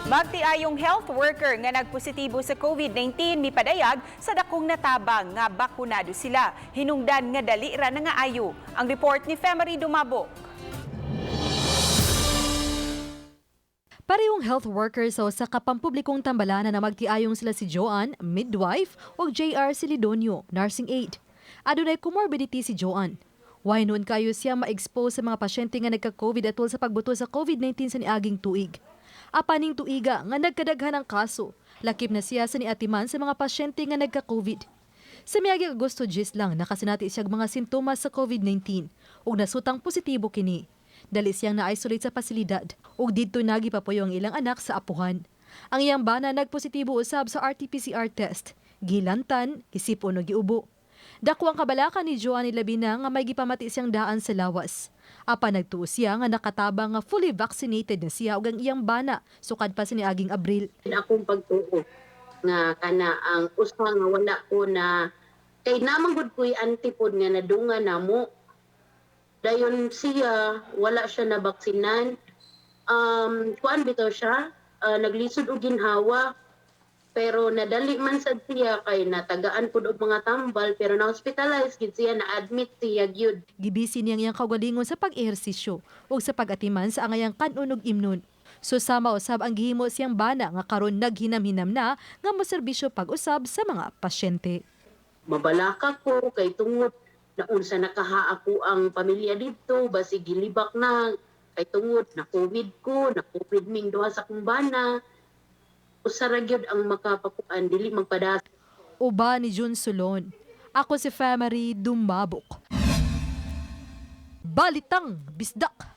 Magtiayong health worker nga nagpositibo sa COVID-19 mipadayag sa dakong natabang nga bakunado sila. Hinungdan nga dali ra na nga ayo. Ang report ni Femery Dumabok. Parehong health workers sa kapampublikong tambalanan na magtiayong sila si Joanne, midwife, o JR Silidonio, nursing aide. Adunay comorbidity si Joanne. Why noon kayo siya ma-expose sa mga pasyente nga nagka-COVID atol sa pagbuto sa COVID-19 sa niaging tuig. Apaning tuiga nga nagkadaghan ng kaso, lakip na siya sa niatiman sa mga pasyente nga nagka-COVID. Sa miaging Agosto 10 lang nakasinati siyang mga sintomas sa COVID-19 ug nasutang positibo kini. Dali siyang na-isolate sa pasilidad ug didto nagipapuyo ang ilang anak sa apuhan. Ang iyang bana nagpositibo usab sa RT-PCR test, gilantan, isipon o giubo. Dako ang kabalakan ni Joanne Labina nga may gipamati siyang daan sa lawas. Apa nagtuo siya nga nakatabang nga fully vaccinated na siya ug ang iyang bana sukad pa sa niaging Abril. Akong pagtuo nga kana ang usa nga wala ko na kay namang gud ko'y antipod nga nadunga namo. Dayon siya wala siya na baksinan. Kuan bitaw siya naglisod og ginhawa. Pero nadali man sad siya kay natagaan pud og mga tambal pero na-hospitalize gid siya, na-admit siya gyud. Gibisi niyang iyang kaugalingon sa pag-ehersisyo ug sa pag-atiman sa angayang kanon ug imnon. Susama usab ang gihimo siyang bana nga karon naghinam-hinam na nga moserbisyo pag-usab sa mga pasyente. Mabalaka ko kay tungod na unsa nakaha ako ang pamilya dito basi gilibak na kay tungod na COVID ming duha sa kong bana. Usara gyud ang makapakuan dili magpadasa. Uba ni Jun Sulon. Ako si Femery Dumabok. Balitang Bisdak.